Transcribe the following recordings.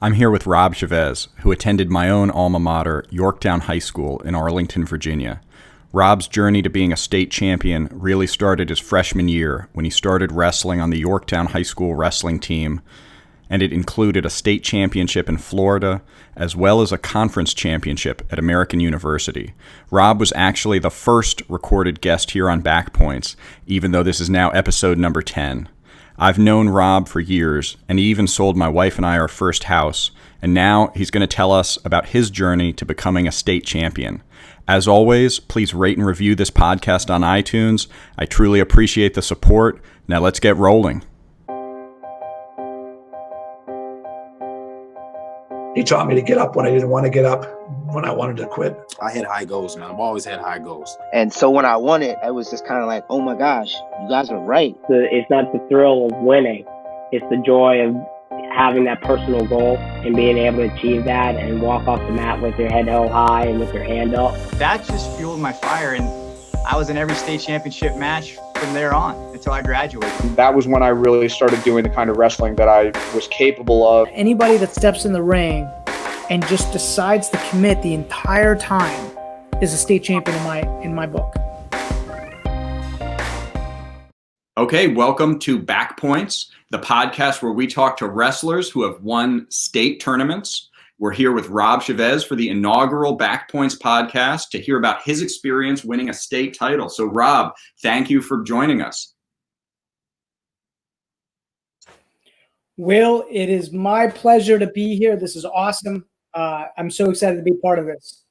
I'm here with Rob Chevez, who attended my own alma mater, Yorktown High School in Arlington, Virginia. Rob's journey to being a state champion really started his freshman year when he started wrestling on the Yorktown High School wrestling team, and it included a state championship in Florida, as well as a conference championship at American University. Rob was actually the first recorded guest here on Backpoints, even though this is now episode number 10. I've known Rob for years, and he even sold my wife and I our first house, and now he's going to tell us about his journey to becoming a state champion. As always, please rate and review this podcast on iTunes. I truly appreciate the support. Now let's get rolling. He taught me to get up when I didn't want to get up, when I wanted to quit. I had high goals, man. I've always had high goals. And so when I won it, I was just kind of like, oh my gosh, you guys are right. It's not the thrill of winning. It's the joy of having that personal goal and being able to achieve that and walk off the mat with your head held high and with your hand up. That just fueled my fire, and I was in every state championship match from there on until I graduated. That was when I really started doing the kind of wrestling that I was capable of. Anybody that steps in the ring and just decides to commit the entire time is a state champion in my book. Okay, welcome to Backpoints, the podcast where we talk to wrestlers who have won state tournaments. We're here with Rob Chevez for the inaugural Backpoints podcast to hear about his experience winning a state title. So Rob, thank you for joining us. Will, it is my pleasure to be here. This is awesome. I'm so excited to be part of this.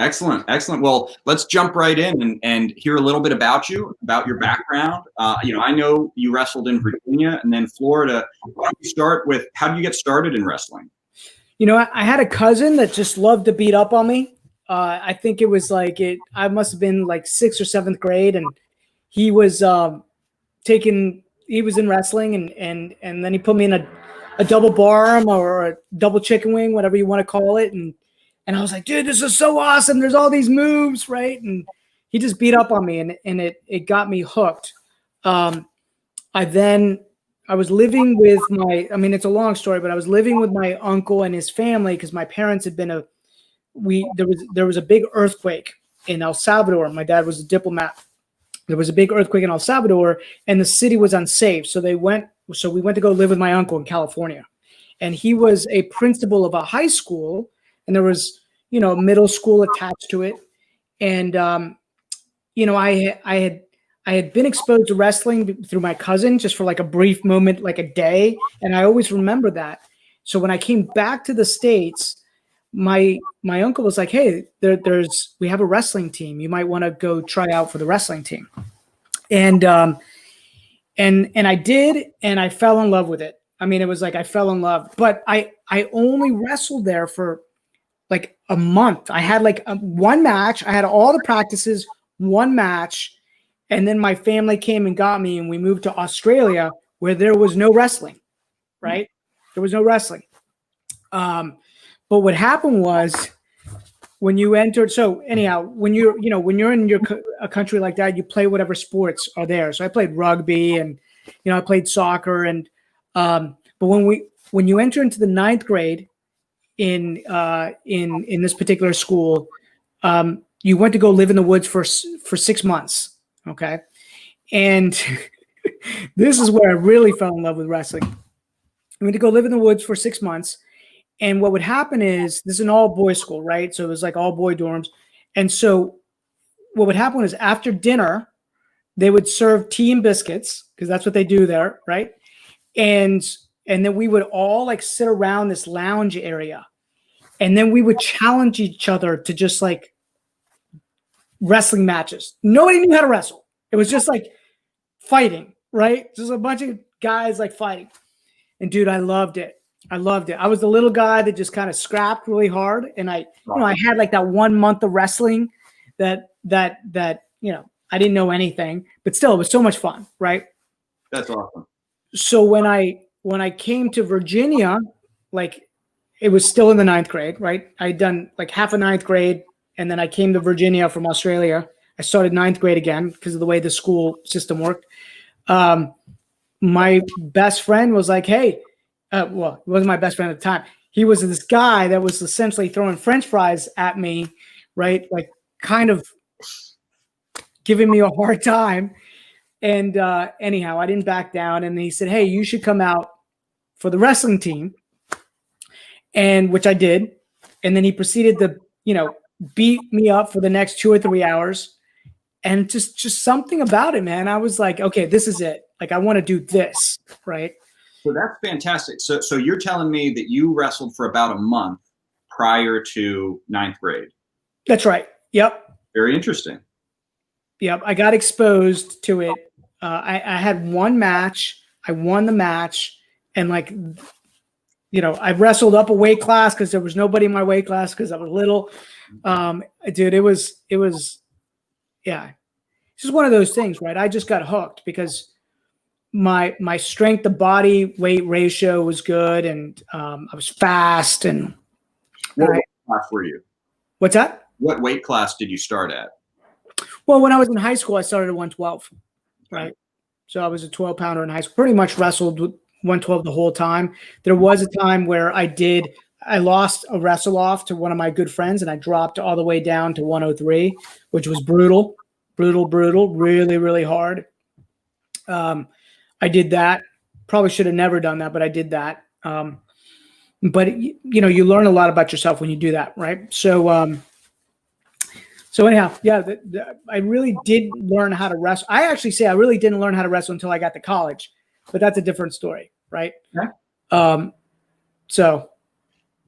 Excellent. Well, let's jump right in and hear a little bit about you, about your background. I know you wrestled in Virginia and then Florida. Why don't you start with, how did you get started in wrestling? I had a cousin that just loved to beat up on me. I think it was I must have been like 6th or 7th grade, and he was he was in wrestling, and then he put me in a double bar arm or a double chicken wing, whatever you want to call it. And I was like, dude, this is so awesome. There's all these moves, right? And he just beat up on me, and it got me hooked. I was living with it's a long story, but I was living with my uncle and his family because my parents had been there was a big earthquake in El Salvador. My dad was a diplomat. There was a big earthquake in El Salvador and the city was unsafe. So we went to go live with my uncle in California, and he was a principal of a high school, and there was, middle school attached to it. And, I had been exposed to wrestling through my cousin just for like a brief moment, like a day. And I always remember that. So when I came back to the States, my uncle was like, hey, we have a wrestling team. You might want to go try out for the wrestling team. And I did, and I fell in love with it. It was like I fell in love, but I only wrestled there for like a month. I had one match. I had all the practices, one match. And then my family came and got me, and we moved to Australia where there was no wrestling, right? There was no wrestling. But what happened was when you entered, so anyhow, when you're in a country like that, you play whatever sports are there. So I played rugby and, I played soccer. And, but when you enter into the 9th grade in this particular school, you went to go live in the woods for 6 months. Okay. And this is where I really fell in love with wrestling. I went to go live in the woods for 6 months. And what would happen is, this is an all boys school, right? So it was like all boy dorms. And so what would happen is after dinner, they would serve tea and biscuits because that's what they do there. Right. And then we would all sit around this lounge area, and then we would challenge each other to just wrestling matches. Nobody knew how to wrestle. It was just fighting, right? Just a bunch of guys fighting. And dude, I loved it. I was the little guy that just kind of scrapped really hard. And I had that 1 month of wrestling that I didn't know anything, but still it was so much fun, right? That's awesome. So when I came to Virginia, it was still in the 9th grade, right? I'd done half of 9th grade. And then I came to Virginia from Australia. I started 9th grade again because of the way the school system worked. My best friend was like, hey, well, he wasn't my best friend at the time. he was this guy that was essentially throwing French fries at me, right? Like kind of giving me a hard time. And anyhow, I didn't back down. And he said, hey, you should come out for the wrestling team. And which I did. And then he proceeded to, beat me up for the next 2 or 3 hours. And just something about it, man. I was like, okay, this is it. Like, I want to do this, right? So that's fantastic. So you're telling me that you wrestled for about a month prior to 9th grade. That's right. Yep. Very interesting. Yep. I got exposed to it. I had one match. I won the match. And like, I wrestled up a weight class because there was nobody in my weight class because I was little. Dude, it was, yeah. It's just one of those things, right? I just got hooked because my strength to body weight ratio was good, and I was fast. And what weight class were you? What's that? What weight class did you start at? Well, when I was in high school, I started at 112, right? So I was a 12-pounder in high school. Pretty much wrestled with 112 the whole time. There was a time where I lost a wrestle off to one of my good friends, and I dropped all the way down to 103, which was brutal, really, really hard. I did that. Probably should have never done that, but I did that. But you learn a lot about yourself when you do that, right? So anyhow, yeah, I really did learn how to wrestle. I actually say I really didn't learn how to wrestle until I got to college, but that's a different story, right? Okay. So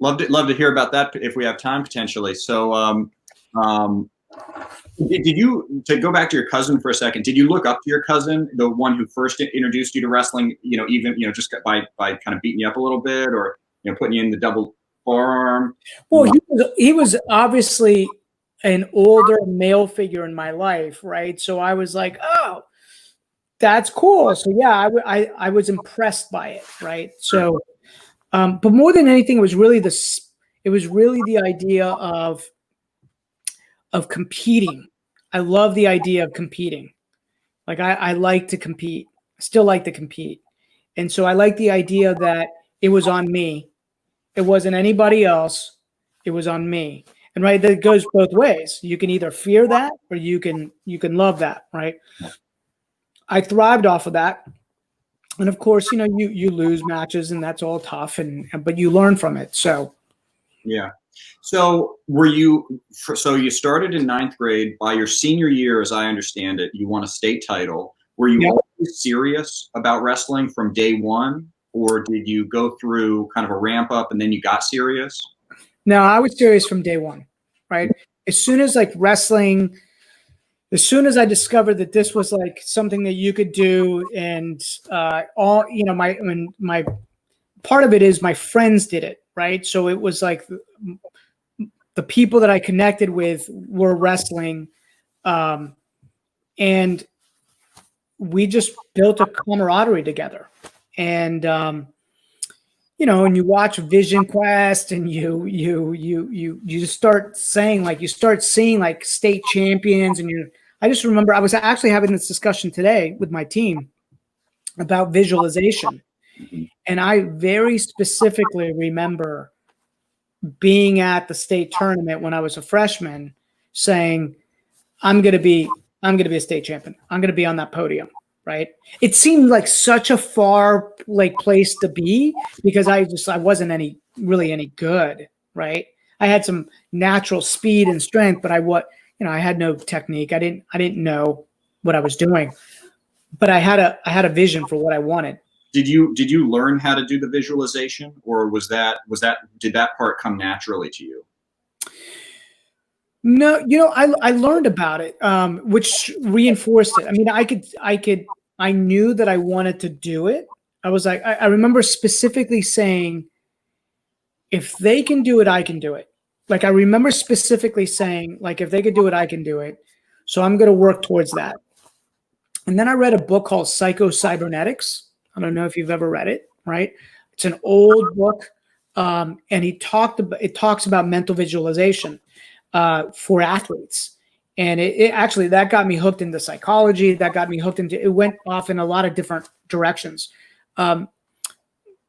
love to hear about that if we have time potentially. So did you, to go back to your cousin for a second, did you look up to your cousin, the one who first introduced you to wrestling, even just by kind of beating you up a little bit, or putting you in the double forearm? Well, he was obviously an older male figure in my life, right? So I was like, oh, that's cool. So yeah, I was impressed by it, right? So but more than anything, it was really the idea of competing. I love the idea of competing. Like I like to compete. I still like to compete. And so I like the idea that it was on me. It wasn't anybody else. It was on me. And right, that goes both ways. You can either fear that or you can love that, right? I thrived off of that. And of course, you lose matches, and that's all tough, but you learn from it. So yeah. So so you started in 9th grade. By your senior year, as I understand it, you won a state title. Were you always serious about wrestling from day one, or did you go through kind of a ramp up and then you got serious? No, I was serious from day one, right? As soon as I discovered that this was like something that you could do, and my part of it is my friends did it, right? So it was like the people that I connected with were wrestling, and we just built a camaraderie together. And and you watch Vision Quest, and you just start saying, like, you start seeing like state champions, and I just remember I was actually having this discussion today with my team about visualization. And I very specifically remember being at the state tournament when I was a freshman saying, I'm going to be a state champion. I'm going to be on that podium. Right. It seemed like such a far place to be, because I wasn't really any good. Right. I had some natural speed and strength, but I had no technique. I didn't know what I was doing, but I had a vision for what I wanted. Did you learn how to do the visualization, or did that part come naturally to you? No, I learned about it, which reinforced it. I mean, I knew that I wanted to do it. I was like, I remember specifically saying, if they can do it, I can do it. Like, I remember specifically saying, like, if they could do it, I can do it. So I'm going to work towards that. And then I read a book called Cybernetics. I don't know if you've ever read it, right? It's an old book. And it talks about mental visualization for athletes. And it actually, that got me hooked into psychology. That got me hooked into, it went off in a lot of different directions.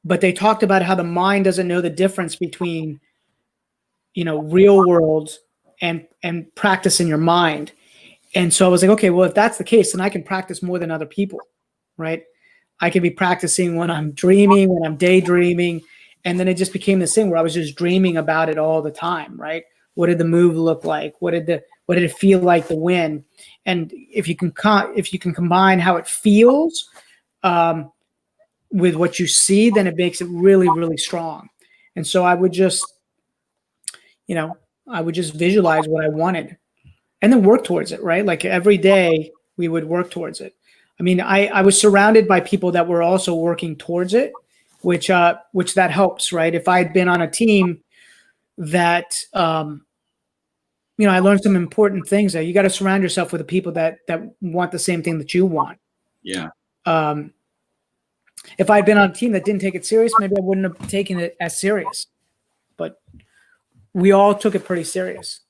but they talked about how the mind doesn't know the difference between, real world and practice in your mind. And so I was like, okay, well, if that's the case, then I can practice more than other people, right? I could be practicing when I'm dreaming, when I'm daydreaming. And then it just became this thing where I was just dreaming about it all the time, right? What did the move look like? What did it feel like to win? And if you can combine how it feels with what you see, then it makes it really, really strong. And so I would just, visualize what I wanted and then work towards it, right? Like every day we would work towards it. I mean, I was surrounded by people that were also working towards it, which that helps, right? If I had been on a team that, I learned some important things that you got to surround yourself with the people that want the same thing that you want. Yeah. If I'd been on a team that didn't take it serious, maybe I wouldn't have taken it as serious. But we all took it pretty serious.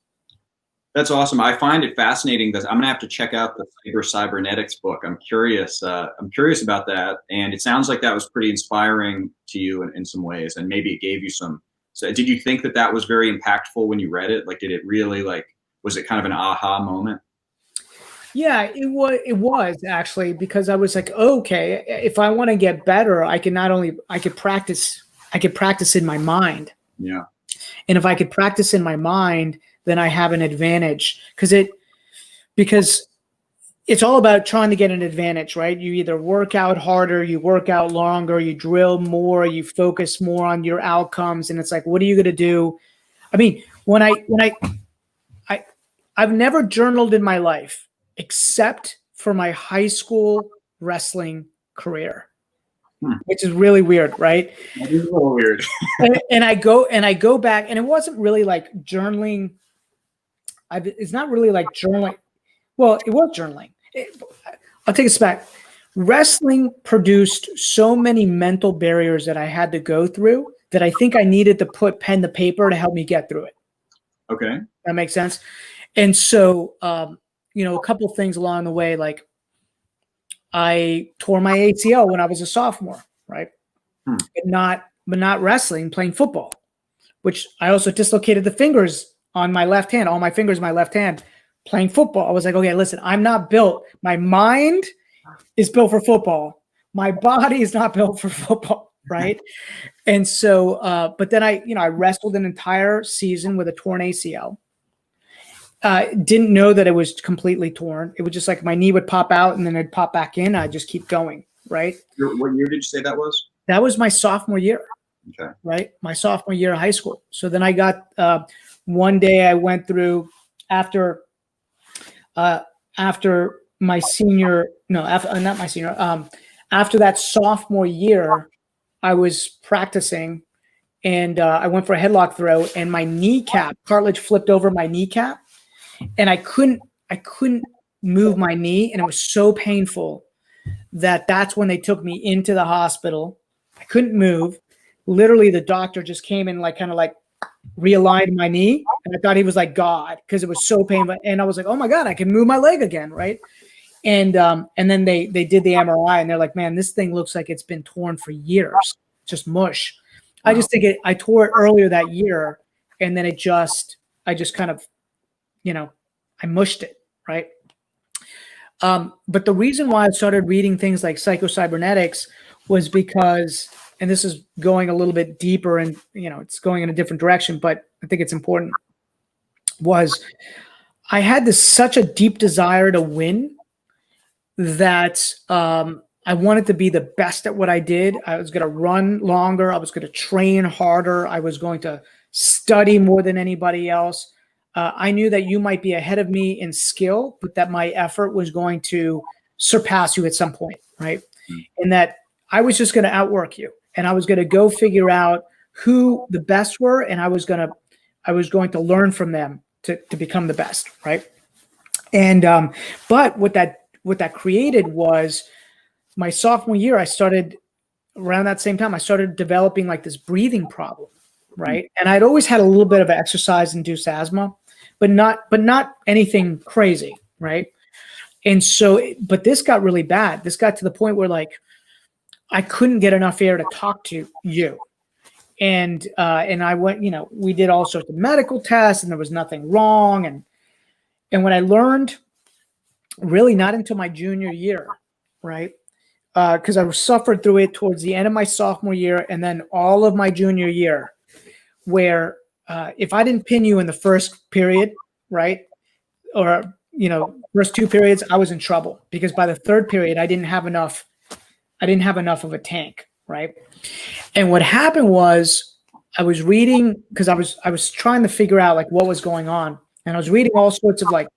That's awesome. I find it fascinating that I'm gonna have to check out the cybernetics book. I'm curious about that, and it sounds like that was pretty inspiring to you in some ways, and maybe it gave you some. So, did you think that was very impactful when you read it? Like, did it really was it kind of an aha moment? Yeah, it was actually, because I was like, okay, if I want to get better, I could practice in my mind. Yeah. And if I could practice in my mind, then I have an advantage, because it's all about trying to get an advantage, right? You either work out harder, you work out longer, you drill more, you focus more on your outcomes. And it's like, what are you going to do? I mean, I've never journaled in my life except for my high school wrestling career, which is really weird, right? That is a little weird. and I go back, and it wasn't really like journaling. It's not really like journaling. Well, it was journaling. I'll take a step back. Wrestling produced so many mental barriers that I had to go through that I think I needed to put pen to paper to help me get through it. Okay. That makes sense. And so, a couple of things along the way, like I tore my ACL when I was a sophomore, right? But not wrestling, playing football, which I also dislocated the fingers on my left hand, all my fingers on my left hand, playing football. I was like, okay, listen, I'm not built. My mind is built for football. My body is not built for football, right? And so, but then I wrestled an entire season with a torn ACL. Didn't know that it was completely torn. It was just like my knee would pop out and then it'd pop back in. I'd just keep going, right? What year did you say that was? That was my sophomore year. Okay. Right? My sophomore year of high school. So then I got one day I went through after my senior, no, not my senior, after that sophomore year, I was practicing and I went for a headlock throw and my kneecap, cartilage flipped over my kneecap and I couldn't move my knee, and it was so painful that's when they took me into the hospital. I couldn't move. Literally the doctor just came and kind of realigned my knee, and I thought he was like God because it was so painful. And I was like, oh my God, I can move my leg again, right? And then they did the MRI and they're like, man, this thing looks like it's been torn for years, just mush. Wow. I just think I tore it earlier that year, and then I just kind of, I mushed it, right? But the reason why I started reading things like psycho-cybernetics was because, and this is going a little bit deeper and, it's going in a different direction, but I think it's important, was I had such a deep desire to win that I wanted to be the best at what I did. I was going to run longer. I was going to train harder. I was going to study more than anybody else. I knew that you might be ahead of me in skill, but that my effort was going to surpass you at some point, right? And that I was just going to outwork you, and I was going to go figure out who the best were, and I was going to learn from them to become the best, right? And but what that created was my sophomore year. I started around that same time. I started developing this breathing problem, right? And I'd always had a little bit of exercise-induced asthma, but not anything crazy, right? And so, but this got really bad. This got to the point where I couldn't get enough air to talk to you. And I went, we did all sorts of medical tests and there was nothing wrong. And when I learned, really not until my junior year, right? Because I suffered through it towards the end of my sophomore year and then all of my junior year, where if I didn't pin you in the first period, right, or first 2 periods, I was in trouble because by the third period I didn't have enough of a tank, right? And what happened was I was reading because I was trying to figure out like what was going on, and I was reading all sorts of like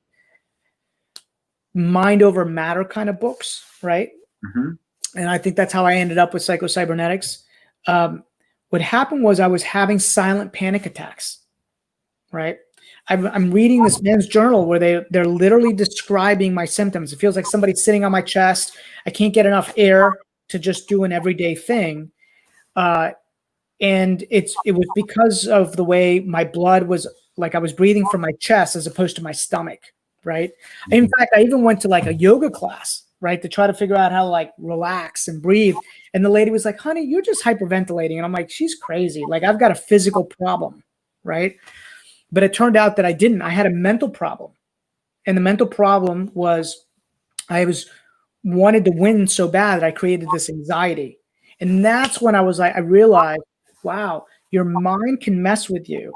mind over matter kind of books, right? Mm-hmm. And I think that's how I ended up with cybernetics. What happened was I was having silent panic attacks, right? I'm reading this man's journal where they're literally describing my symptoms. It feels like somebody's sitting on my chest. I can't get enough air to just do an everyday thing. And it was because of the way my blood was, like I was breathing from my chest as opposed to my stomach, right? In fact, I even went to like a yoga class, right, to try to figure out how to like relax and breathe. And the lady was like, honey, you're just hyperventilating. And I'm like, she's crazy. Like I've got a physical problem, right? But it turned out that I didn't. I had a mental problem. And the mental problem was I wanted to win so bad that I created this anxiety. And that's when I realized, wow, your mind can mess with you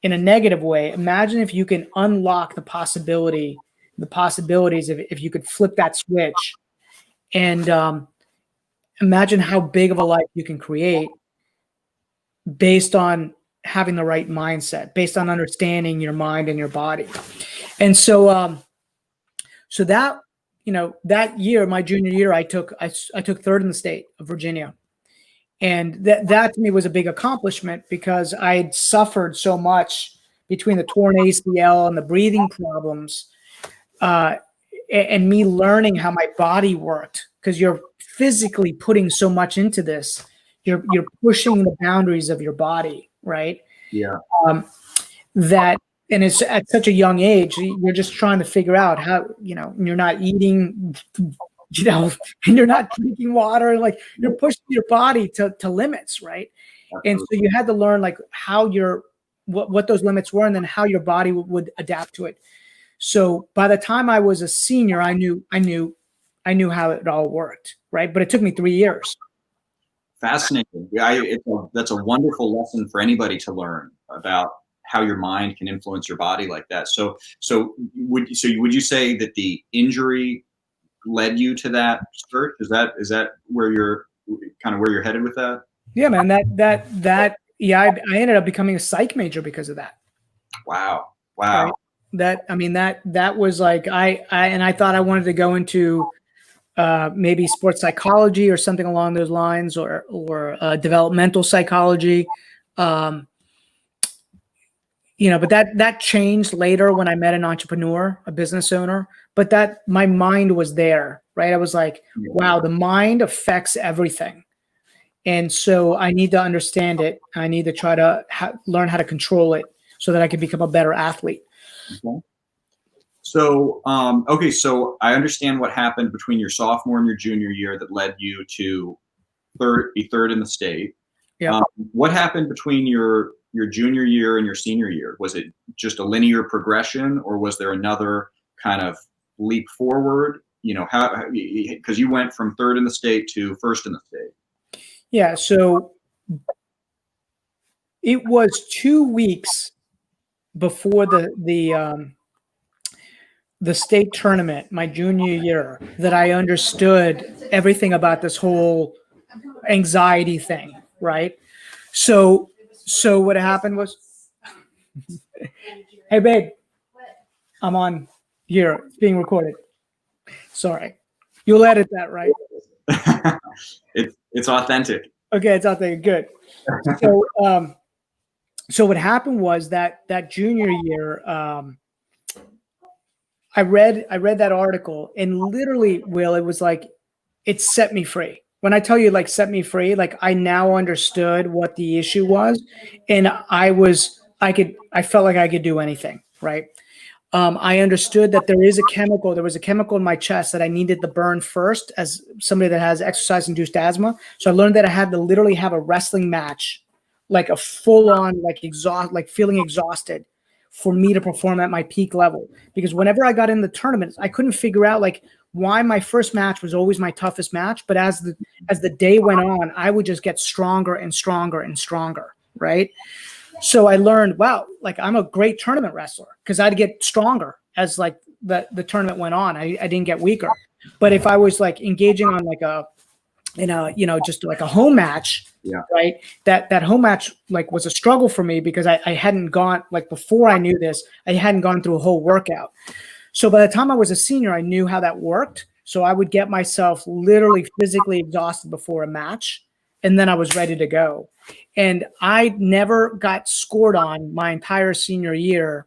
in a negative way. Imagine if you can unlock the possibilities if you could flip that switch and imagine how big of a life you can create based on having the right mindset, based on understanding your mind and your body. And so that, that year, my junior year, I took third in the state of Virginia. And that to me was a big accomplishment because I had suffered so much between the torn ACL and the breathing problems, and me learning how my body worked, because you're physically putting so much into this. You're pushing the boundaries of your body, right? Yeah. And it's at such a young age, you're just trying to figure out how, you're not eating, and you're not drinking water, like you're pushing your body to limits, right? Absolutely. And so you had to learn like how what those limits were, and then how your body would adapt to it. So by the time I was a senior, I knew how it all worked, right? But it took me 3 years. Fascinating. That's a wonderful lesson for anybody to learn about how your mind can influence your body like that. So would you say that the injury led you to that search? Is that where you're headed with that? Yeah, man. I ended up becoming a psych major because of that. Wow. Right? That was like I thought I wanted to go into maybe sports psychology or something along those lines, or developmental psychology. But that changed later when I met an entrepreneur, a business owner. But that my mind was there, right? I was like, wow, the mind affects everything. And so I need to understand it. I need to try to learn how to control it so that I can become a better athlete. Okay. So, so I understand what happened between your sophomore and your junior year that led you to be third in the state. Yeah. What happened between your junior year and your senior year? Was it just a linear progression, or was there another kind of leap forward? Because you went from third in the state to first in the state. Yeah. So it was 2 weeks before the state tournament, my junior year, that I understood everything about this whole anxiety thing, right? So what happened was, hey babe, I'm on here. It's being recorded. Sorry. You'll edit that, right? It's authentic. Okay, it's authentic. Good. So what happened was that junior year, I read that article, and literally, Will, it was like, it set me free. When I tell you like set me free, like I now understood what the issue was, and I felt like I could do anything, right? I understood that there was a chemical in my chest that I needed to burn first as somebody that has exercise-induced asthma. So I learned that I had to literally have a wrestling match, like a full-on, like feeling exhausted for me to perform at my peak level. Because whenever I got in the tournaments, I couldn't figure out like why my first match was always my toughest match. But as the day went on, I would just get stronger and stronger and stronger, right? So I learned, wow, like I'm a great tournament wrestler because I'd get stronger as like the tournament went on. I didn't get weaker. But if I was like engaging on like just like a home match, right? That home match like was a struggle for me because I hadn't gone, like before I knew this, I hadn't gone through a whole workout. So by the time I was a senior, I knew how that worked. So I would get myself literally physically exhausted before a match, and then I was ready to go. And I never got scored on my entire senior year.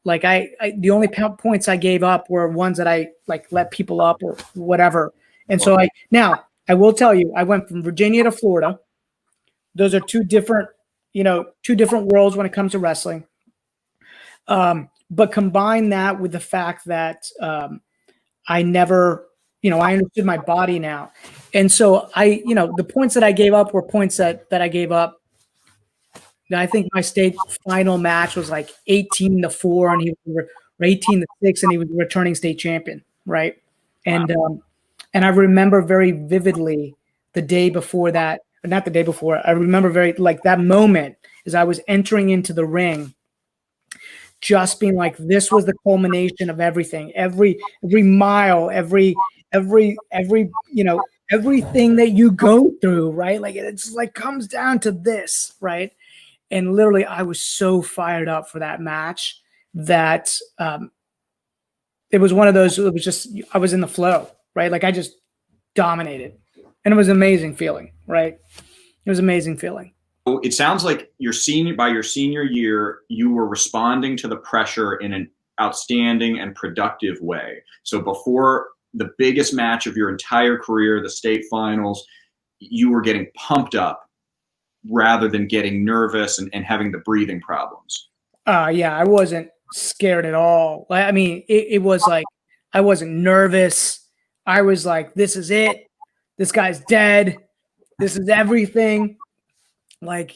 Like the only points I gave up were ones that I like let people up or whatever. And so now I will tell you, I went from Virginia to Florida. Those are two different worlds when it comes to wrestling. But combine that with the fact that I never, I understood my body now. And so the points that I gave up were points that I gave up. I think my state final match was like 18-4 or 18-6, and he was returning state champion. Right. And, and I remember very vividly the day before that, not the day before, I remember very like that moment as I was entering into the ring, just being like, this was the culmination of everything, every mile, everything that you go through, right? Like it's like comes down to this, right? And literally I was so fired up for that match that it was one of those, it was just, I was in the flow, right? Like I just dominated, and it was an amazing feeling, right? It was an amazing feeling. It sounds like by your senior year, you were responding to the pressure in an outstanding and productive way. So before the biggest match of your entire career, the state finals, you were getting pumped up rather than getting nervous and having the breathing problems. Yeah, I wasn't scared at all. I mean, it was like, I wasn't nervous. I was like, this is it. This guy's dead. This is everything. There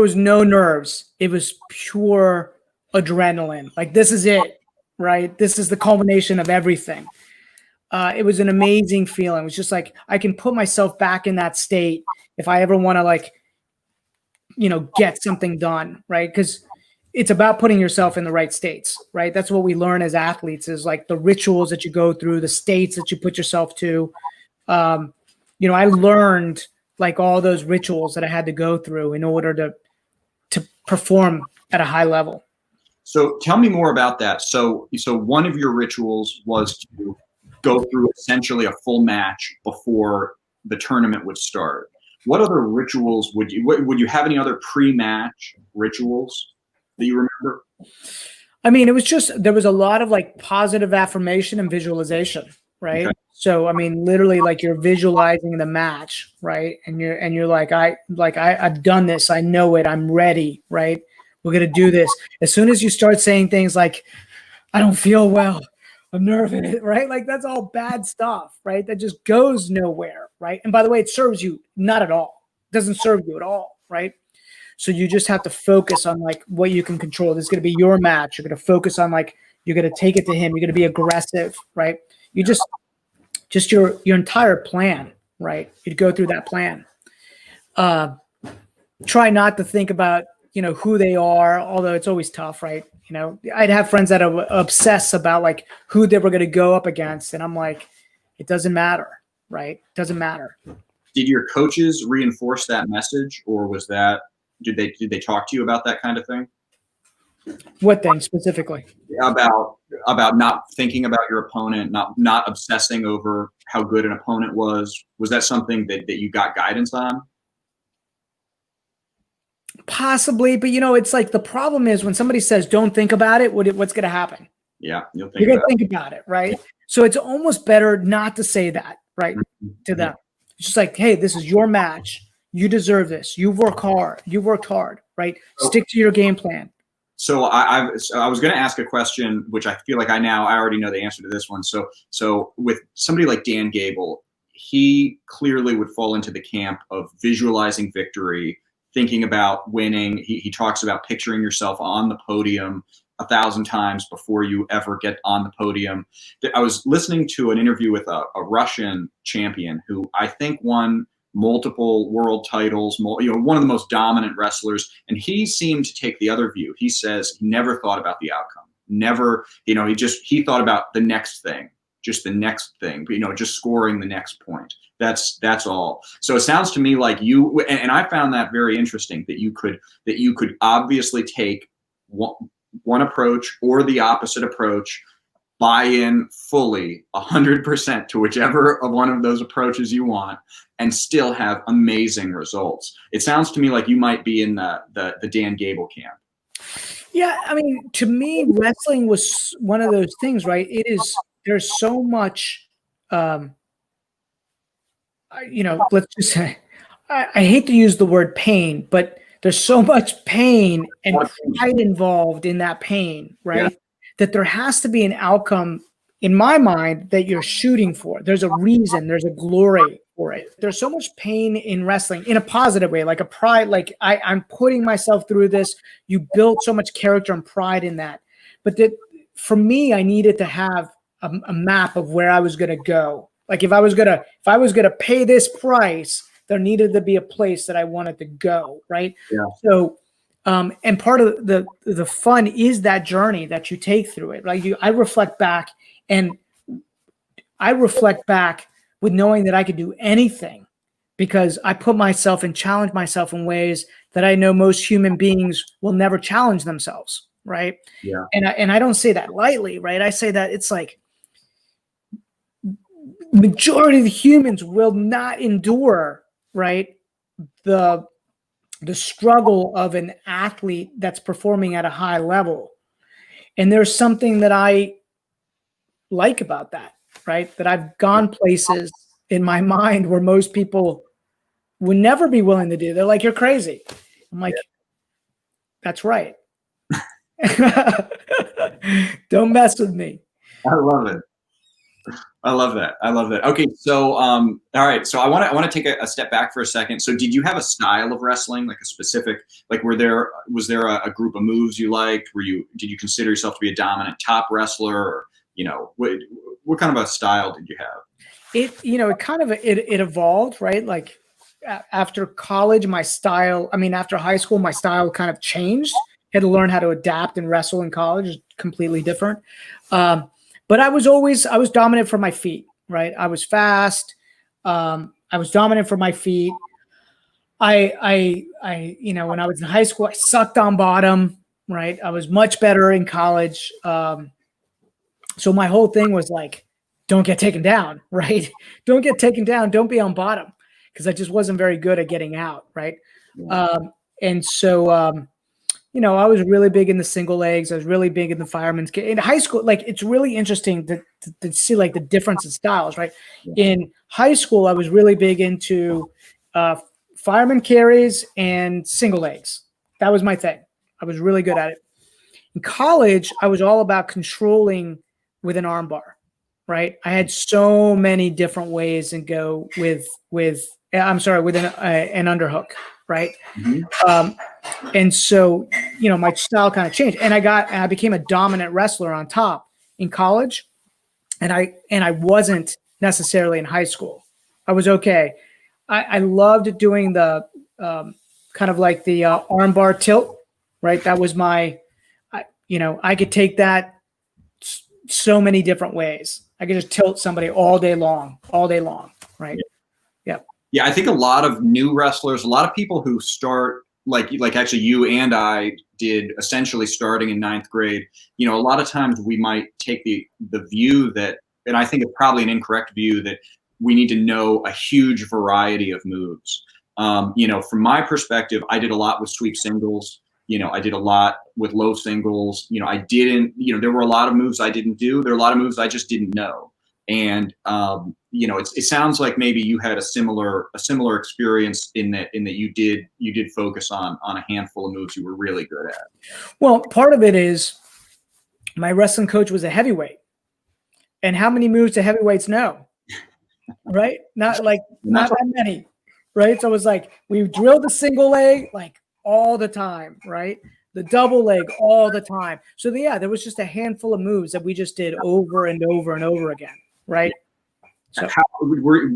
was no nerves. It was pure adrenaline. Like, this is it, right? This is the culmination of everything. It was an amazing feeling. It was just like, I can put myself back in that state if I ever want to get something done, right? Because it's about putting yourself in the right states, right? That's what we learn as athletes is like the rituals that you go through, the states that you put yourself to. I learned like all those rituals that I had to go through in order to perform at a high level. So tell me more about that. So one of your rituals was to go through essentially a full match before the tournament would start. What other rituals would you have any other pre-match rituals that you remember? I mean, there was a lot of like positive affirmation and visualization, right? Okay. So, I mean, literally like you're visualizing the match, right? And you're like, I've done this. I know it. I'm ready, right? We're going to do this. As soon as you start saying things like, I don't feel well, I'm nervous, right? Like that's all bad stuff, right? That just goes nowhere, right? And by the way, it serves you not at all. It doesn't serve you at all, right? So you just have to focus on like what you can control. This is going to be your match. You're going to focus on like, you're going to take it to him. You're going to be aggressive, right? You just your entire plan, right? You'd go through that plan. Try not to think about, who they are, although it's always tough, right? I'd have friends that obsess about like who they were going to go up against. And I'm like, it doesn't matter, right? It doesn't matter. Did your coaches reinforce that message, or did they talk to you about that kind of thing? What thing specifically? About not thinking about your opponent, not obsessing over how good an opponent was. Was that something that you got guidance on? Possibly, but it's like the problem is when somebody says don't think about it, what's going to happen? Yeah, you're going to think about it, right? Yeah. So it's almost better not to say that, right, to them. It's just like, hey, this is your match. You deserve this. You've worked hard. You worked hard, right? Stick to your game plan. So I was going to ask a question, which I feel like I already know the answer to this one. So with somebody like Dan Gable, he clearly would fall into the camp of visualizing victory, thinking about winning. He talks about picturing yourself on the podium 1,000 times before you ever get on the podium. I was listening to an interview with a Russian champion who I think won multiple world titles, one of the most dominant wrestlers. And he seemed to take the other view. He says he never thought about the outcome. Never, he thought about the next thing, just the next thing, just scoring the next point. That's all. So it sounds to me like you, and I found that very interesting that you could obviously take one approach or the opposite approach, buy in fully 100% to whichever of one of those approaches you want, and still have amazing results. It sounds to me like you might be in the Dan Gable camp. Yeah, I mean, to me, wrestling was one of those things, right? There's so much, let's just say, I hate to use the word pain, but there's so much pain and pride involved in that pain, right? Yeah. That there has to be an outcome in my mind that you're shooting for. There's a reason, there's a glory for it. There's so much pain in wrestling in a positive way, like a pride, like I'm putting myself through this. You build so much character and pride in that. But that for me, I needed to have a map of where I was going to go. Like if I was going to pay this price, there needed to be a place that I wanted to go. Right. Yeah. So, and part of the fun is that journey that you take through it. Like I reflect back with knowing that I could do anything because I put myself and challenge myself in ways that I know most human beings will never challenge themselves. Right. Yeah. And I don't say that lightly. Right. I say that it's like majority of the humans will not endure, right, the struggle of an athlete that's performing at a high level. And there's something that I like about that, right? That I've gone places in my mind where most people would never be willing to do. They're like, you're crazy. I'm like, that's right. Don't mess with me. I love it. I love that. Okay, so all right. So I want to take a step back for a second. So did you have a style of wrestling, like a specific, like was there a group of moves you liked? Did you consider yourself to be a dominant top wrestler, or what kind of a style did you have? It evolved, right? Like after college, after high school, my style kind of changed. I had to learn how to adapt and wrestle in college. It's completely different. But I was dominant for my feet, right? I was fast. I was dominant for my feet. When I was in high school, I sucked on bottom, right? I was much better in college. So my whole thing was like, don't get taken down, right? Don't get taken down. Don't be on bottom, because I just wasn't very good at getting out, right? Yeah. I was really big in the single legs. I was really big in the fireman's kick. In high school, like it's really interesting to see like the difference in styles, right? Yeah. In high school, I was really big into fireman carries and single legs. That was my thing. I was really good at it. In college, I was all about controlling with an arm bar, right? I had so many different ways to go with an underhook, right? Mm-hmm. And so, my style kind of changed, and I became a dominant wrestler on top in college, and I wasn't necessarily in high school. I was okay. I loved doing the kind of like the arm bar tilt, right? That was I could take that so many different ways. I could just tilt somebody all day long, right? Yeah. Yeah, I think a lot of new wrestlers, a lot of people who start like actually you and I did, essentially starting in 9th grade, a lot of times we might take the view that, and I think it's probably an incorrect view, that we need to know a huge variety of moves. From my perspective, I did a lot with sweep singles. I did a lot with low singles. I didn't, there were a lot of moves I didn't do. There were a lot of moves I just didn't know. And it sounds like maybe you had a similar experience in that you did focus on a handful of moves you were really good at. Well, part of it is my wrestling coach was a heavyweight, and how many moves do heavyweights know? Right? Not that many, right? So it was like we drilled the single leg like all the time, right? The double leg all the time. So there was just a handful of moves that we just did over and over and over again, right? So How were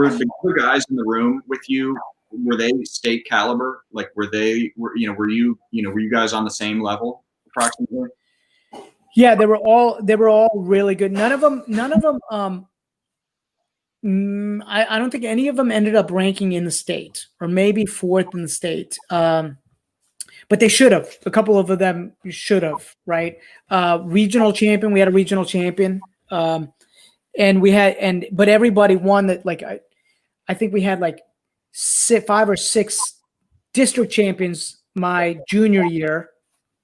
the other guys in the room with you? Were they state caliber? Like were you guys on the same level approximately? yeah, they were all really good. None of them. I don't think any of them ended up ranking in the state, or maybe fourth in the state. But they should have. A couple of them should have, right? Regional champion. We had a regional champion. But everybody won that. Like I think we had like 5 or 6 district champions my junior year,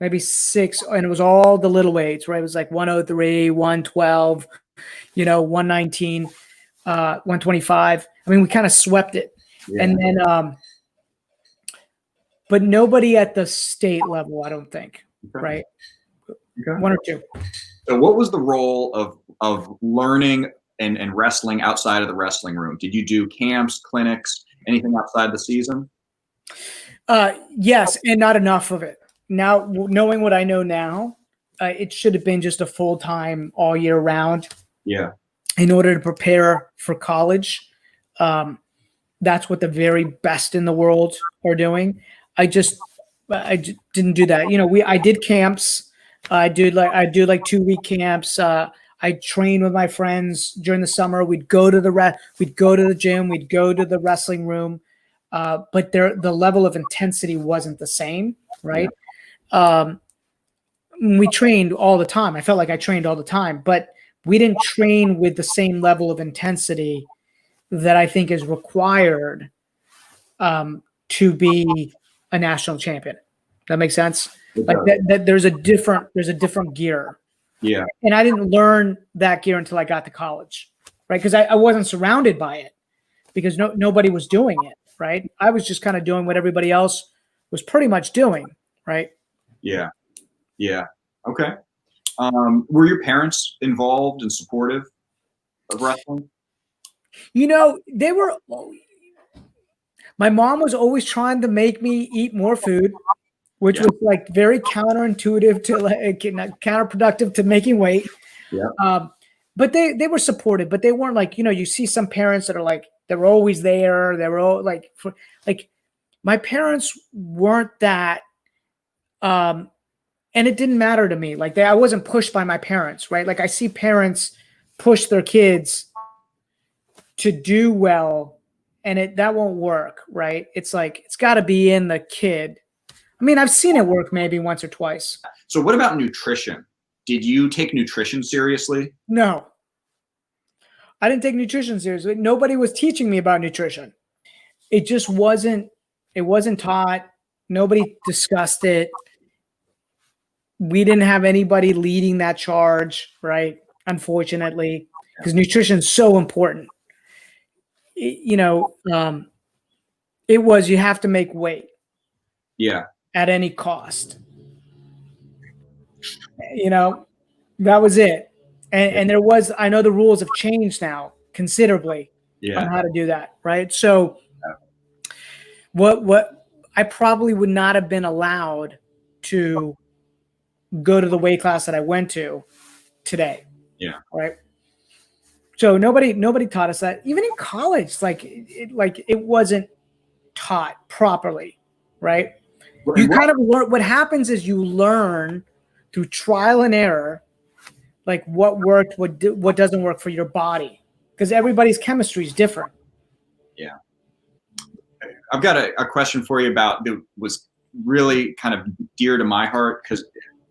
maybe 6, and it was all the little weights, right? It was like 103, 112, 119, 125. I mean, we kind of swept it. Yeah. And then, but nobody at the state level, I don't think, right? Okay. 1 or 2. So what was the role of learning and wrestling outside of the wrestling room? Did you do camps, clinics, anything outside the season? Yes, and not enough of it. Now, knowing what I know now, it should have been just a full-time all year round. Yeah. In order to prepare for college. That's what the very best in the world are doing. I just didn't do that. I did camps. I do like 2-week camps. I trained with my friends during the summer. We'd go to the gym. We'd go to the wrestling room. But the level of intensity wasn't the same, right? Yeah. We trained all the time. I felt like I trained all the time, but we didn't train with the same level of intensity that I think is required to be a national champion. That makes sense? Like that there's a different gear. Yeah. And I didn't learn that gear until I got to college, right? Because I wasn't surrounded by it because nobody was doing it, right? I was just kind of doing what everybody else was pretty much doing, right? Yeah. Yeah. Okay. Were your parents involved and supportive of wrestling? They were. My mom was always trying to make me eat more food, which was like very counterintuitive to counterproductive to making weight. Yeah. But they were supportive, but they weren't like, you see some parents that are like, they were always there. They were all like my parents weren't that, and it didn't matter to me. Like I wasn't pushed by my parents, right? Like I see parents push their kids to do well, and that won't work, right? It's like, it's got to be in the kid. I mean, I've seen it work maybe once or twice. So what about nutrition? Did you take nutrition seriously? No. I didn't take nutrition seriously. Nobody was teaching me about nutrition. It just wasn't taught. Nobody discussed it. We didn't have anybody leading that charge, right? Unfortunately, because nutrition is so important. It was, you have to make weight. Yeah. At any cost. That was it. And there was, I know the rules have changed now considerably on how to do that, right? So what I probably would not have been allowed to go to the weight class that I went to today. Yeah. Right. So nobody taught us that. Even in college, it wasn't taught properly, right? You kind of learn. What happens is you learn through trial and error, like what worked, what doesn't work for your body, because everybody's chemistry is different. Yeah. I've got a question for you about that was really kind of dear to my heart, because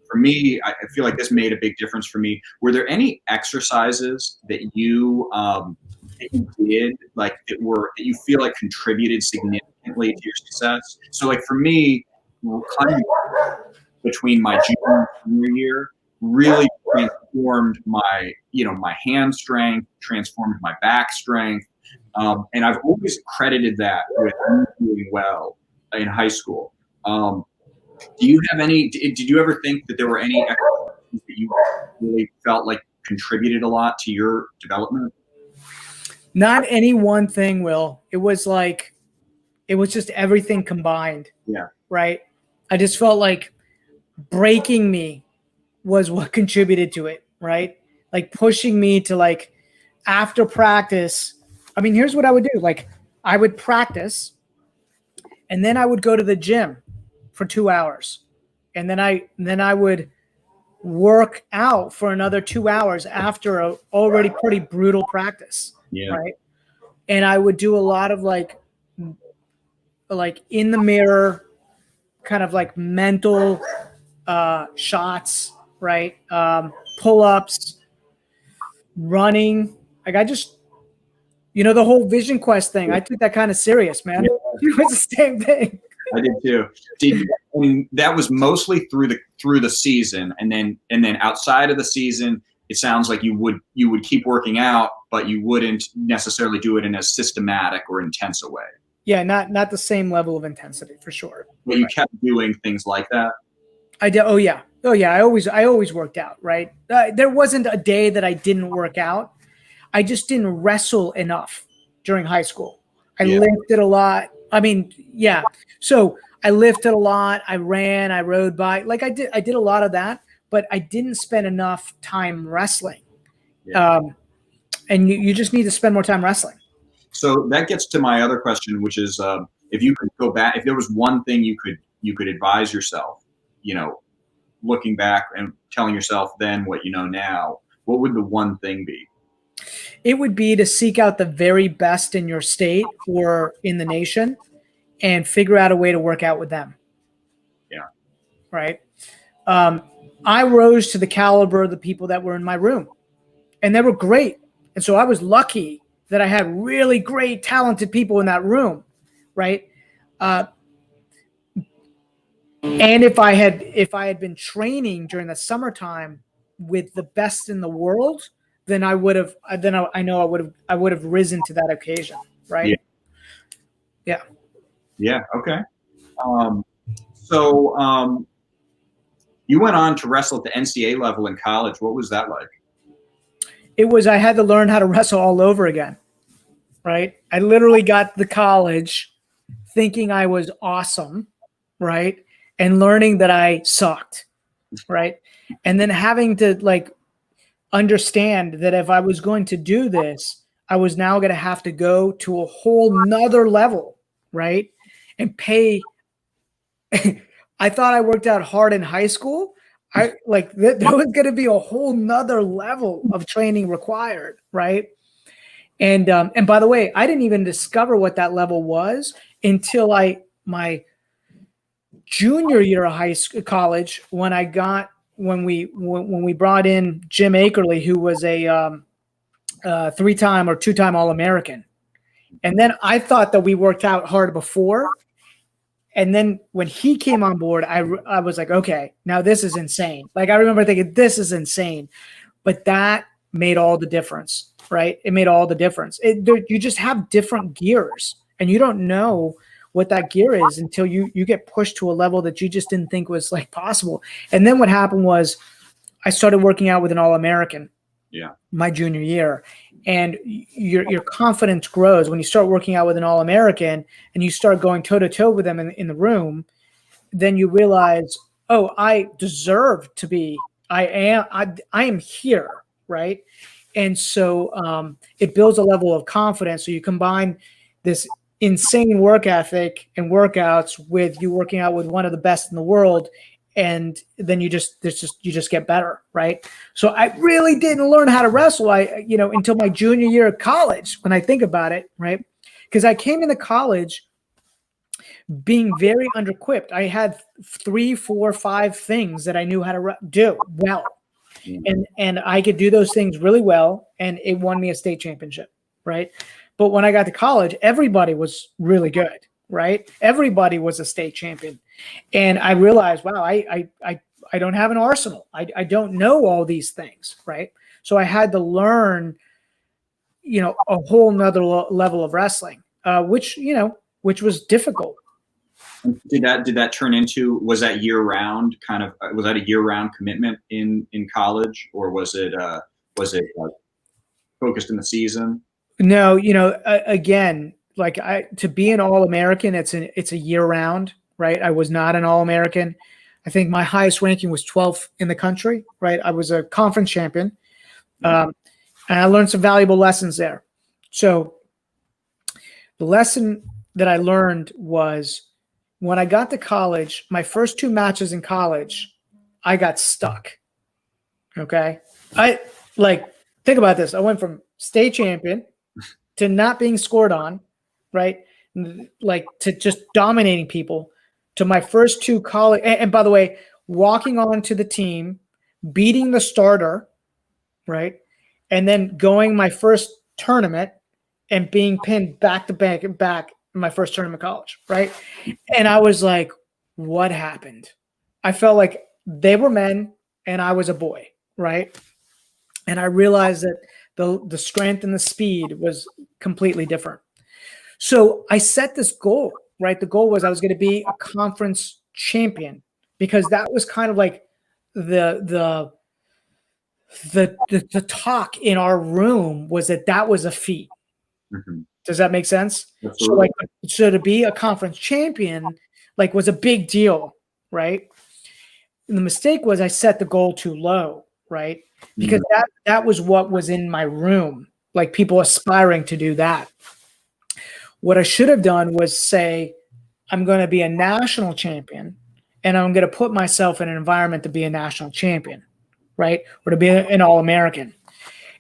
for me, I feel like this made a big difference for me. Were there any exercises that you did that you feel like contributed significantly to your success? So like for me, between my junior and senior year, really transformed my, my hand strength, transformed my back strength. And I've always credited that with me doing well in high school. Do you have did you ever think that there were any exercises that you really felt like contributed a lot to your development? Not any one thing, Will. It was just everything combined. Yeah. Right. I just felt like breaking me was what contributed to it. Right. Like pushing me to like after practice. I mean, here's what I would do. Like I would practice and then I would go to the gym for 2 hours. And then I would work out for another 2 hours after a already pretty brutal practice. Yeah. Right. And I would do a lot of like in the mirror, kind of like mental shots, right? Pull-ups, running. Like I just, the whole Vision Quest thing, I took that kind of serious, man. Yeah. It was the same thing. I did too. And that was mostly through the season, and then outside of the season, it sounds like you would keep working out, but you wouldn't necessarily do it in a systematic or intense a way. Yeah, not the same level of intensity for sure. But you kept doing things like that. I did. Oh yeah. I always worked out. Right. There wasn't a day that I didn't work out. I just didn't wrestle enough during high school. I lifted a lot. I mean, yeah. So I lifted a lot. I ran. I rode bike. Like I did a lot of that, but I didn't spend enough time wrestling. Yeah. And you just need to spend more time wrestling. So that gets to my other question, which is if you could go back, if there was one thing you could advise yourself, looking back and telling yourself then what you know now, what would the one thing be? It would be to seek out the very best in your state or in the nation and figure out a way to work out with them. Yeah. Right. I rose to the caliber of the people that were in my room, and they were great. And so I was lucky that I had really great, talented people in that room. Right. And if I had been training during the summertime with the best in the world, then I would have risen to that occasion. Right. Yeah. Yeah. Okay. So you went on to wrestle at the NCAA level in college. What was that like? I had to learn how to wrestle all over again. Right. I literally got to college thinking I was awesome. Right. And learning that I sucked. Right. And then having to like understand that if I was going to do this, I was now going to have to go to a whole nother level. Right. And pay. I thought I worked out hard in high school. There was going to be a whole nother level of training required. Right. And by the way, I didn't even discover what that level was until my junior year of college, when we brought in Jim Akerley, who was a 3-time or 2-time All-American. And then I thought that we worked out hard before. And then when he came on board, I was like, okay, now this is insane. Like I remember thinking, this is insane. But that made all the difference, right? It made all the difference. You just have different gears, and you don't know what that gear is until you get pushed to a level that you just didn't think was like possible. And then what happened was I started working out with an All-American my junior year. And your confidence grows when you start working out with an All-American and you start going toe-to-toe with them in the room. Then you realize, oh, I deserve to be, I am here, right? And so it builds a level of confidence. So you combine this insane work ethic and workouts with you working out with one of the best in the world, and then you just get better, right? So I really didn't learn how to wrestle until my junior year of college, when I think about it, right? Because I came into college being very under-equipped. I had 3, 4, 5 things that I knew how to do well, and I could do those things really well, and it won me a state championship, right? But when I got to college, everybody was really good, right? Everybody was a state champion. And I realized, wow, I I don't have an arsenal. I don't know all these things, right? So I had to learn, a whole nother level of wrestling, which was difficult. Did that turn into, was that year round kind of, was that a year round commitment in college, or was it focused in the season? No, again, like to be an All-American, it's a year round, right? I was not an All-American. I think my highest ranking was 12th in the country, right? I was a conference champion. And I learned some valuable lessons there. So the lesson that I learned was when I got to college, my first 2 matches in college, I got stuck. Okay. Think about this. I went from state champion to not being scored on, right? Like to just dominating people, to my first 2 college. And by the way, walking onto the team, beating the starter, right? And then going my first tournament and being pinned back to back in my first tournament college, right? And I was like, what happened? I felt like they were men and I was a boy, right? And I realized that the strength and the speed was completely different. So I set this goal, right? The goal was I was going to be a conference champion, because that was kind of like the talk in our room was that was a feat. Mm-hmm. Does that make sense? Absolutely. So to be a conference champion, was a big deal, right? And the mistake was I set the goal too low, right? Because that was what was in my room, like people aspiring to do that. What I should have done was say, I'm going to be a national champion, and I'm going to put myself in an environment to be a national champion, right? Or to be an All-American.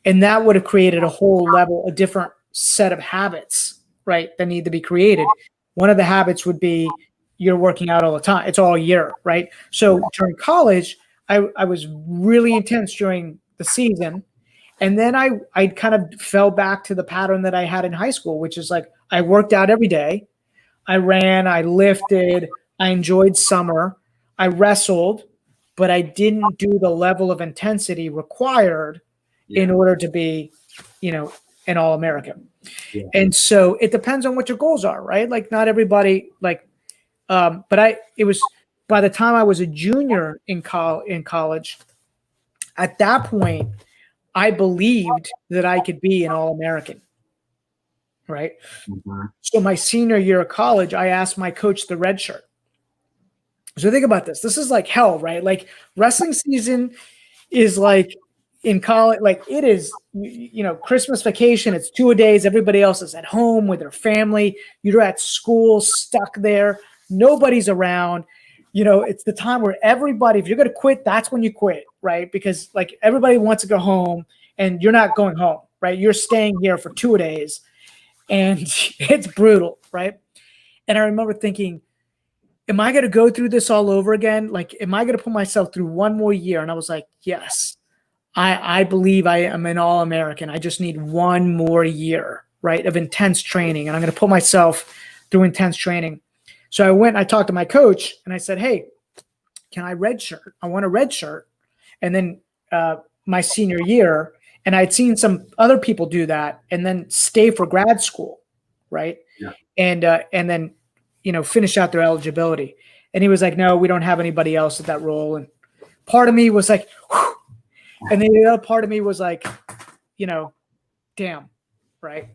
And that would have created a different set of habits, right, that need to be created. One of the habits would be you're working out all the time. It's all year, right? So during college, I was really intense during the season. And then I kind of fell back to the pattern that I had in high school, which is like I worked out every day. I ran, I lifted, I enjoyed summer, I wrestled, but I didn't do the level of intensity required in order to be, an All-American. Yeah. And so it depends on what your goals are, right? Like not everybody it was by the time I was a junior in college, at that point, I believed that I could be an All-American, right? Mm-hmm. So my senior year of college, I asked my coach the red shirt. So think about this. This is like hell, right? Like wrestling season is like in college, like it is, Christmas vacation. It's 2-a-days. Everybody else is at home with their family. You're at school, stuck there. Nobody's around. It's the time where everybody, if you're going to quit, that's when you quit, right? Because like everybody wants to go home and you're not going home, right? You're staying here for 2-a-days and it's brutal, right? And I remember thinking, am I going to go through this all over again? Like, am I going to put myself through one more year? And I was like, yes, I believe I am an All-American. I just need one more year, right, of intense training. And I'm going to put myself through intense training. So I went and I talked to my coach and I said, hey, can I redshirt? I want a red shirt. And then my senior year, and I'd seen some other people do that and then stay for grad school, right? Yeah. And then, finish out their eligibility. And he was like, no, we don't have anybody else at that role. And part of me was like, whew. And then the other part of me was like, damn, right?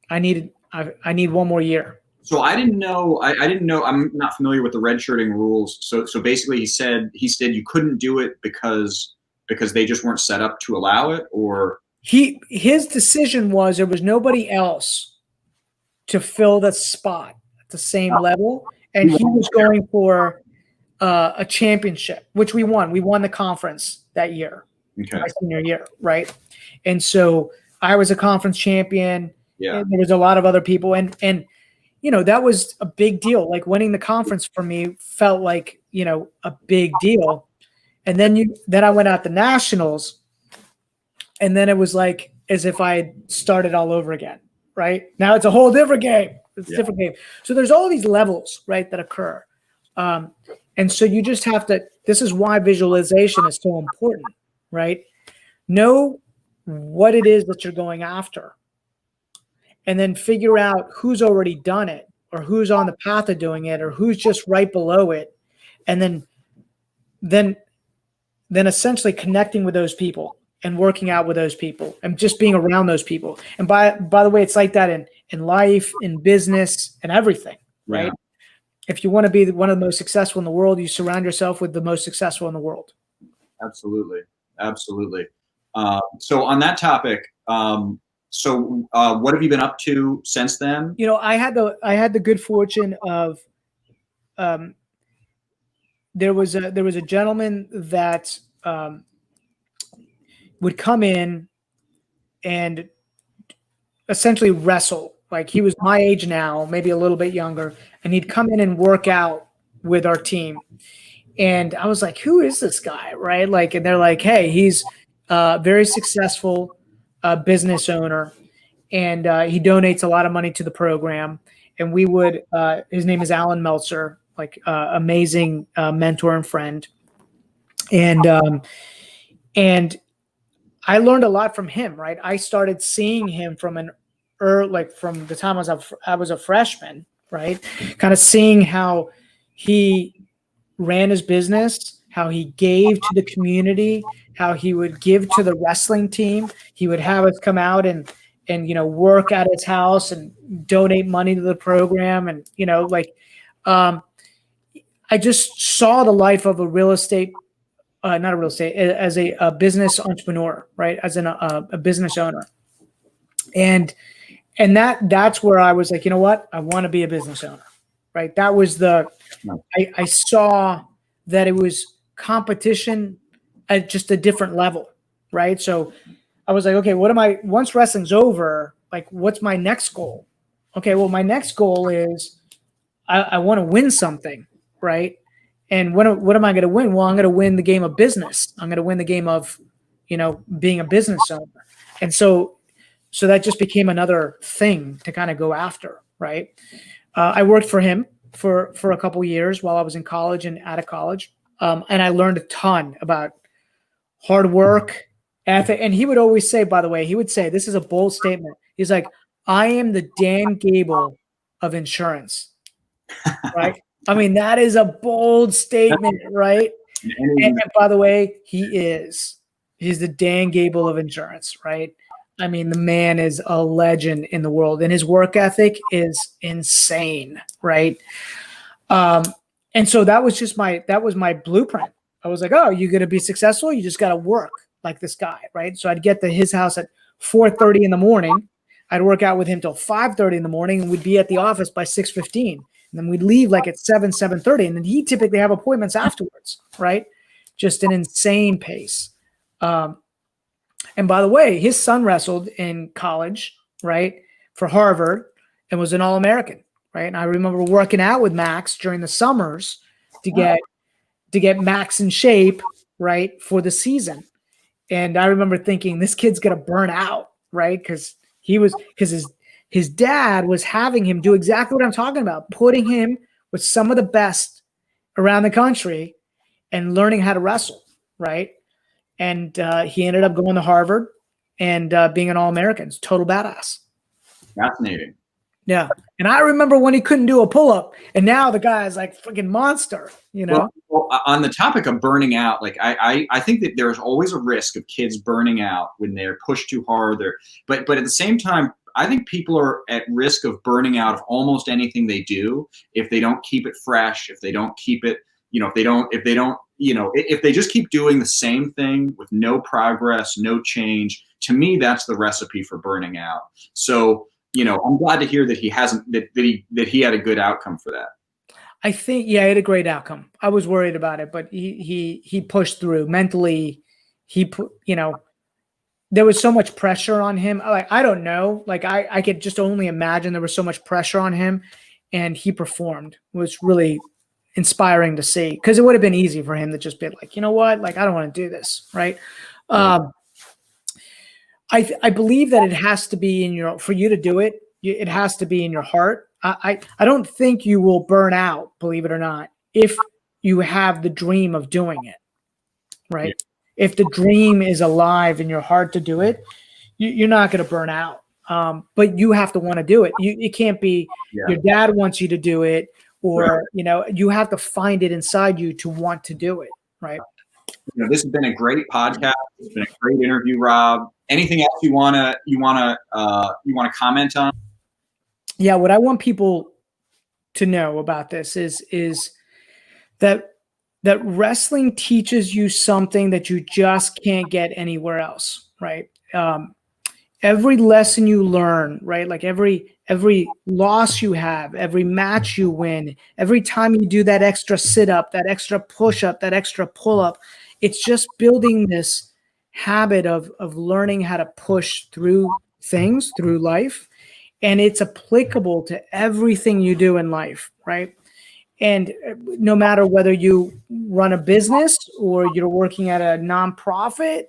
I need one more year. So I didn't know. I didn't know. I'm not familiar with the redshirting rules. So basically, he said you couldn't do it because they just weren't set up to allow it, or his decision was there was nobody else to fill the spot at the same level, and he was going for a championship, which we won. We won the conference that year, my senior year, right? And so I was a conference champion. Yeah. And there was a lot of other people, and that was a big deal. Like winning the conference for me felt like, a big deal. And then I went out to nationals, and then it was like as if I had started all over again, right? Now it's a whole different game. It's a different game. So there's all these levels, right, that occur. And so you just have to, this is why visualization is so important, right? Know what it is that you're going after, and then figure out who's already done it, or who's on the path of doing it, or who's just right below it. And then essentially connecting with those people and working out with those people and just being around those people. And by the way, it's like that in life, in business, and everything, right? Yeah. If you want to be one of the most successful in the world, you surround yourself with the most successful in the world. Absolutely. Absolutely. So on that topic, what have you been up to since then? You know, I had the good fortune of, there was a gentleman that would come in and essentially wrestle. Like, he was my age now, maybe a little bit younger, and he'd come in and work out with our team. And I was like, who is this guy, right? Like, and they're like, hey, he's a very successful business owner, and he donates a lot of money to the program. And we would, his name is Alan Meltzer, like amazing mentor and friend. And I learned a lot from him, right? I started seeing him from from the time I was a freshman, right? Kind of seeing how he ran his business, how he gave to the community, how he would give to the wrestling team. He would have us come out and work at his house and donate money to the program. And I just saw the life of a real estate, not a real estate, as a business entrepreneur, right? As a business owner. And that's where I was like, you know what? I want to be a business owner, right? That was I saw that it was competition at just a different level, right? So I was like, okay, once wrestling's over, like, what's my next goal? Okay, well, my next goal is I want to win something, right? And what am I going to win? Well, I'm going to win the game of business. I'm going to win the game of, being a business owner. And so that just became another thing to kind of go after, right? I worked for him for a couple of years while I was in college and out of college. And I learned a ton about hard work, ethic. And he would always say, by the way, this is a bold statement. He's like, I am the Dan Gable of insurance, right? I mean, that is a bold statement, right? And by the way, he's the Dan Gable of insurance, right? I mean, the man is a legend in the world, and his work ethic is insane, right? And so that was my blueprint. I was like, oh, you're going to be successful? You just got to work like this guy, right? So I'd get to his house at 4:30 in the morning. I'd work out with him till 5:30 in the morning, and we'd be at the office by 6:15. And then we'd leave like at 7:30. And then he'd typically have appointments afterwards, right? Just an insane pace. And by the way, his son wrestled in college, right, for Harvard, and was an All-American, right? And I remember working out with Max during the summers to get Max in shape, right, for the season. And I remember thinking, this kid's gonna burn out, right? Because his dad was having him do exactly what I'm talking about, putting him with some of the best around the country and learning how to wrestle, right? And he ended up going to Harvard and being an All-American. It's total badass. Fascinating. Yeah. And I remember when he couldn't do a pull-up, and now the guy is like freaking monster, Well, on the topic of burning out, like I think that there's always a risk of kids burning out when they're pushed too hard. But at the same time, I think people are at risk of burning out of almost anything they do if they don't keep it fresh, if they don't keep it, if they just keep doing the same thing with no progress, no change. To me, that's the recipe for burning out. So, I'm glad to hear that he had a good outcome for that. I think, he had a great outcome. I was worried about it, but he pushed through mentally. There was so much pressure on him. Like, I don't know, like I could just only imagine there was so much pressure on him, and he performed. It was really inspiring to see, because it would have been easy for him to just be like, you know what, like, I don't want to do this, right? I believe that it has to be for you to do it, it has to be in your heart. I don't think you will burn out, believe it or not, if you have the dream of doing it, right? If the dream is alive in your heart to do it, you're not going to burn out. But you have to want to do it. It can't be your dad wants you to do it, or you have to find it inside you to want to do it, right? This has been a great podcast. It's been a great interview, Rob. Anything else you wanna comment on? Yeah, what I want people to know about this is that wrestling teaches you something that you just can't get anywhere else, right? Every lesson you learn, right? Like every loss you have, every match you win, every time you do that extra sit-up, that extra push-up, that extra pull-up, it's just building this habit of learning how to push through things, through life. And it's applicable to everything you do in life, right? And no matter whether you run a business or you're working at a nonprofit,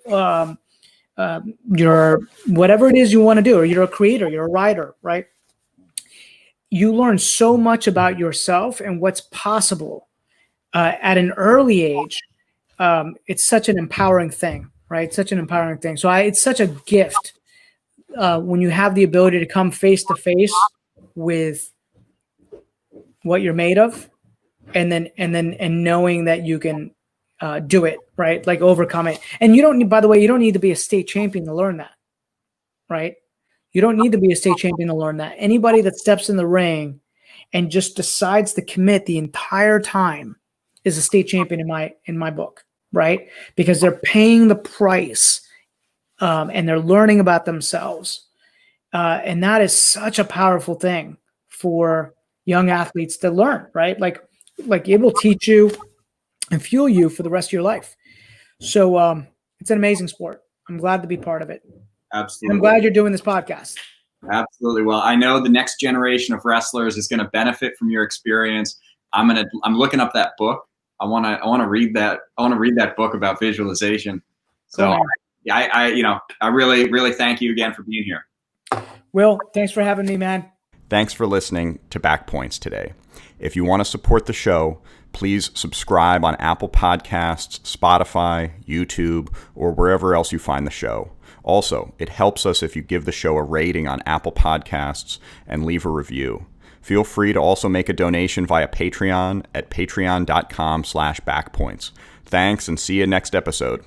you're whatever it is you want to do, or you're a creator, you're a writer, right? You learn so much about yourself and what's possible at an early age. It's such an empowering thing, right? Such an empowering thing. So it's such a gift when you have the ability to come face to face with what you're made of, and knowing that you can do it, right? Like overcome it. And you don't need, by the way, you don't need to be a state champion to learn that, right? You don't need to be a state champion to learn that. Anybody that steps in the ring and just decides to commit the entire time is a state champion in my book, right? Because they're paying the price and they're learning about themselves. And that is such a powerful thing for young athletes to learn, right? Like it will teach you and fuel you for the rest of your life. So it's an amazing sport. I'm glad to be part of it. Absolutely. And I'm glad you're doing this podcast. Absolutely. Well, I know the next generation of wrestlers is going to benefit from your experience. I'm looking up that book. I want to read that. I want to read that book about visualization. So I really thank you again for being here. Will, thanks for having me, man. Thanks for listening to Back Points today. If you want to support the show, please subscribe on Apple Podcasts, Spotify, YouTube, or wherever else you find the show. Also, it helps us if you give the show a rating on Apple Podcasts and leave a review. Feel free to also make a donation via Patreon at patreon.com/backpoints. Thanks, and see you next episode.